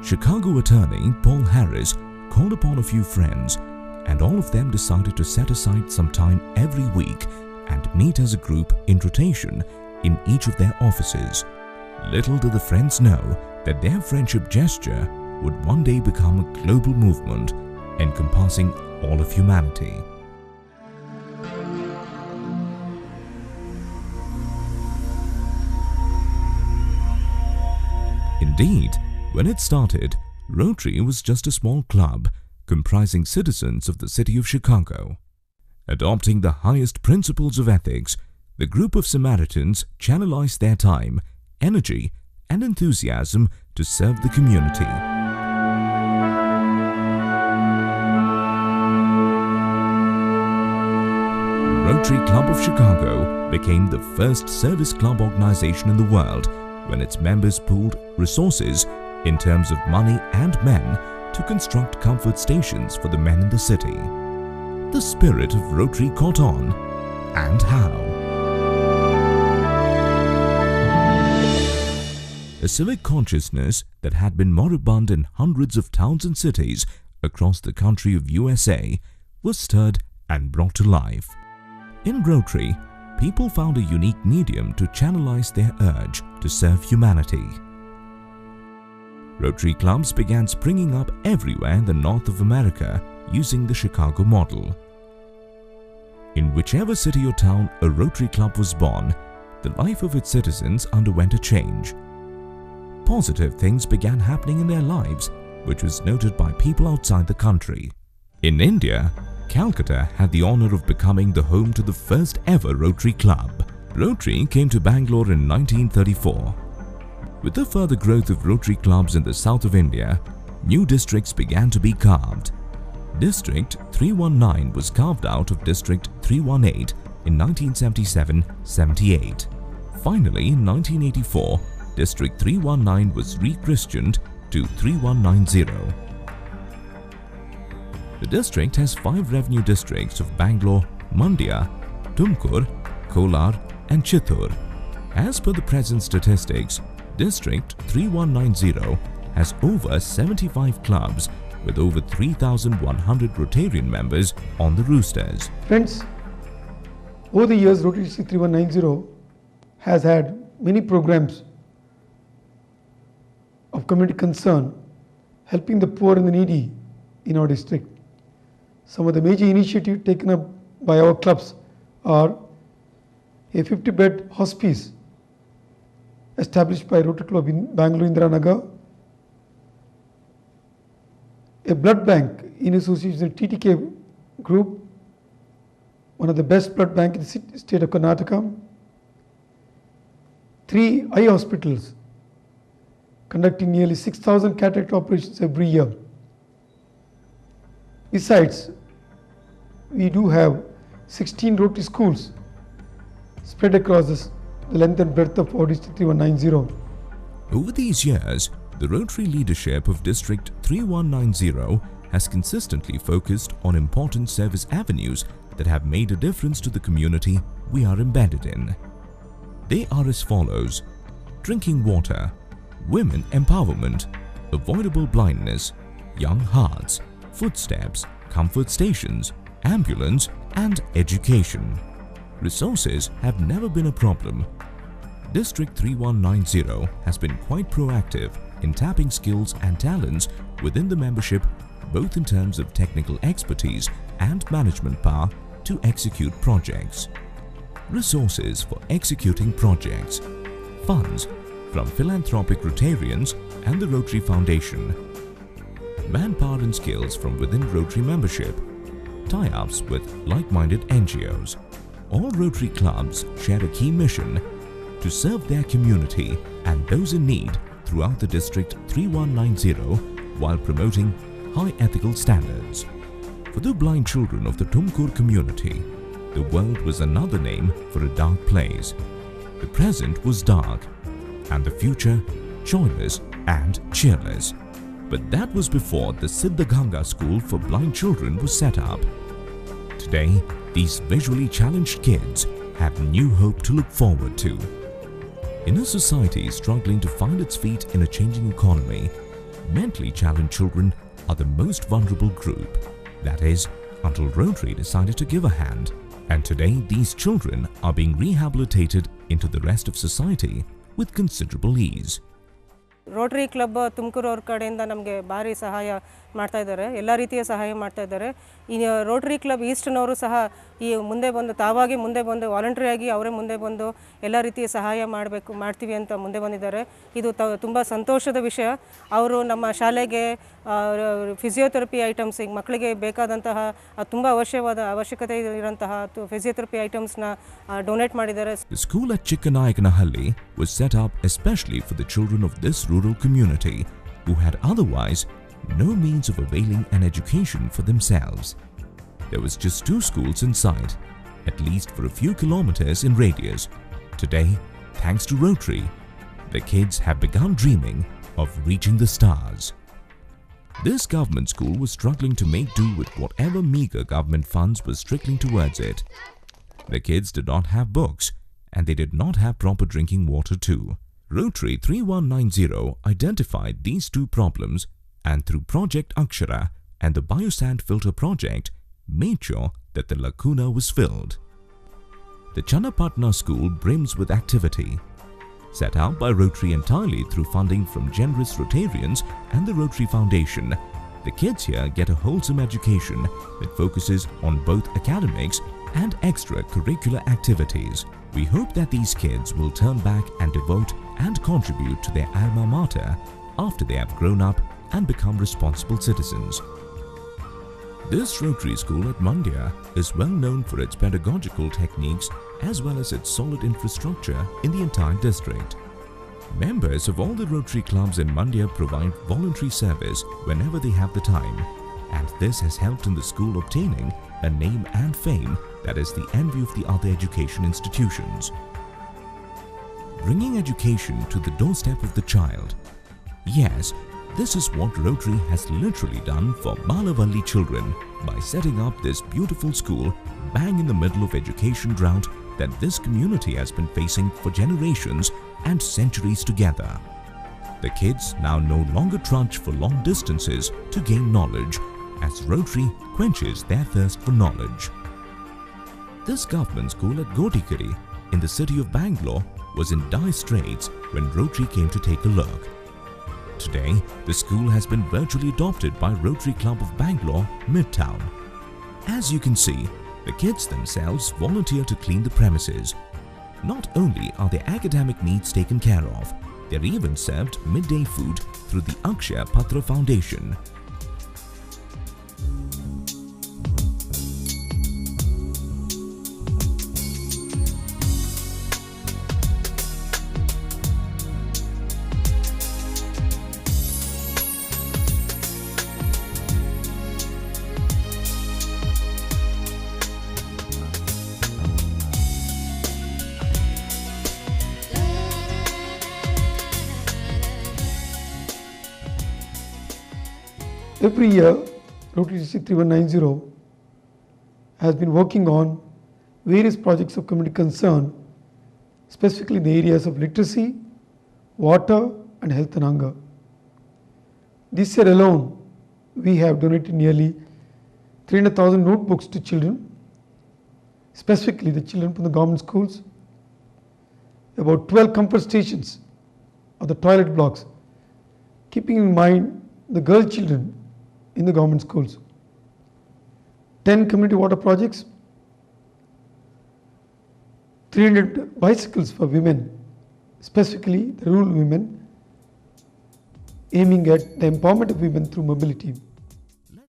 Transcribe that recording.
Chicago attorney Paul Harris called upon a few friends, and all of them decided to set aside some time every week and meet as a group in rotation in each of their offices. Little did the friends know that their friendship gesture would one day become a global movement encompassing all of humanity. Indeed, when it started, Rotary was just a small club comprising citizens of the city of Chicago. Adopting the highest principles of ethics, the group of Samaritans channelized their time, energy, and enthusiasm to serve the community. Rotary Club of Chicago became the first service club organization in the world when its members pooled resources in terms of money and men to construct comfort stations for the men in the city. The spirit of Rotary caught on, and how? A civic consciousness that had been moribund in hundreds of towns and cities across the country of USA was stirred and brought to life. In Rotary, people found a unique medium to channelize their urge to serve humanity. Rotary clubs began springing up everywhere in the North of America using the Chicago model. In whichever city or town a Rotary club was born, the life of its citizens underwent a change. Positive things began happening in their lives, which was noted by people outside the country. In India, Calcutta had the honor of becoming the home to the first ever Rotary club. Rotary came to Bangalore in 1934. With the further growth of Rotary clubs in the south of India, new districts began to be carved. District 319 was carved out of District 318 in 1977-78. Finally, in 1984, District 319 was re-christened to 3190. The district has 5 revenue districts of Bangalore, Mandya, Tumkur, Kolar and Chittoor. As per the present statistics, District 3190 has over 75 clubs with over 3,100 Rotarian members on the roosters. Friends, over the years, Rotary District 3190 has had many programs of community concern, helping the poor and the needy in our district. Some of the major initiatives taken up by our clubs are a 50-bed hospice established by Rotary Club in Bangalore, Indiranagar, a blood bank in association with TTK group, one of the best blood bank in the state of Karnataka, 3 eye hospitals conducting nearly 6,000 cataract operations every year. Besides, we do have 16 Rotary schools spread across the length and breadth of our District 3190. Over these years, the Rotary leadership of District 3190 has consistently focused on important service avenues that have made a difference to the community we are embedded in. They are as follows: drinking water, women empowerment, avoidable blindness, young hearts, footsteps, comfort stations, ambulance, and education. Resources have never been a problem. District 3190 has been quite proactive in tapping skills and talents within the membership, both in terms of technical expertise and management power to execute projects. Resources for executing projects, funds from philanthropic Rotarians and the Rotary Foundation, manpower and skills from within Rotary membership, tie-ups with like-minded NGOs. All Rotary clubs share a key mission to serve their community and those in need throughout the District 3190 while promoting high ethical standards. For the blind children of the Tumkur community, the world was another name for a dark place. The present was dark and the future joyless and cheerless. But that was before the Siddhaganga School for Blind Children was set up. Today, these visually challenged kids have new hope to look forward to. In a society struggling to find its feet in a changing economy, Mentally challenged children are the most vulnerable group. That is, until Rotary decided to give a hand. And today these children are being rehabilitated into the rest of society with considerable ease. Rotary club Tumakuru ಅವ್ರ ಕಡೆಯಿಂದ ನಮಗೆ ಭಾರಿ ಸಹಾಯ ಮಾಡ್ತಾ ಇದ್ದಾರೆ, ಎಲ್ಲ ರೀತಿಯ ಸಹಾಯ ಮಾಡ್ತಾ ಇದ್ದಾರೆ. ಈ ರೋಟರಿ ಕ್ಲಬ್ ಈಸ್ಟ್ನವರು ಸಹ ಈ ಮುಂದೆ ಬಂದು ತಾವಾಗಿ ಮುಂದೆ ಬಂದು ವಾಲಂಟ್ರಿಯಾಗಿ ಅವರೇ ಮುಂದೆ ಬಂದು ಎಲ್ಲ ರೀತಿಯ ಸಹಾಯ ಮಾಡ್ತೀವಿ ಅಂತ ಮುಂದೆ ಬಂದಿದ್ದಾರೆ. ಇದು ತುಂಬ ಸಂತೋಷದ ವಿಷಯ. ಅವರು ನಮ್ಮ ಶಾಲೆಗೆ ಫಿಸಿಯೋಥೆರಪಿ ಐಟಮ್ಸ್, ಈಗ ಮಕ್ಕಳಿಗೆ ಬೇಕಾದಂತಹ ತುಂಬ ಅವಶ್ಯಕತೆ ಇರುವಂತಹ ಫಿಸಿಯೋಥೆರಪಿ ಐಟಮ್ಸ್ನ ಡೊನೇಟ್ ಮಾಡಿದ್ದಾರೆ. The school at Chikkanayakkanahalli was set up especially for the children of this rural community who had otherwise no means of availing an education for themselves. There was just 2 schools in sight, at least for a few kilometers in radius. Today, thanks to Rotary, the kids have begun dreaming of reaching the stars. This government school was struggling to make do with whatever meager government funds were trickling towards it. The kids did not have books and they did not have proper drinking water too. Rotary 3190 identified these 2 problems and through Project Akshara and the Biosand Filter project made sure that the lacuna was filled. The Channapatna school brims with activity. Set out by Rotary entirely through funding from generous Rotarians and the Rotary Foundation, the kids here get a wholesome education that focuses on both academics and extracurricular activities. We hope that these kids will turn back and devote and contribute to their alma mater after they have grown up and become responsible citizens. This Rotary school at Mandya is well known for its pedagogical techniques as well as its solid infrastructure in the entire district. Members of all the Rotary clubs in Mandya provide voluntary service whenever they have the time, and this has helped in the school obtaining a name and fame that is the envy of the other education institutions. Bringing education to the doorstep of the child. Yes, this is what Rotary has literally done for Malavalli children by setting up this beautiful school bang in the middle of education drought that this community has been facing for generations and centuries together. The kids now no longer trudge for long distances to gain knowledge, as Rotary quenches their thirst for knowledge. This government school at Gotikeri in the city of Bangalore was in dire straits when Rotary came to take a look. Today, the school has been virtually adopted by Rotary Club of Bangalore, Midtown. As you can see, the kids themselves volunteer to clean the premises. Not only are their academic needs taken care of, they are even served midday food through the Akshaya Patra Foundation. Every year, Rotary District 3190 has been working on various projects of community concern, specifically in the areas of literacy, water and health and hunger. This year alone, we have donated nearly 300,000 notebooks to children, specifically the children from the government schools, about 12 comfort stations or the toilet blocks, keeping in mind the girl children in the government schools, 10 community water projects, 300 bicycles for women, specifically the rural women, aiming at the empowerment of women through mobility.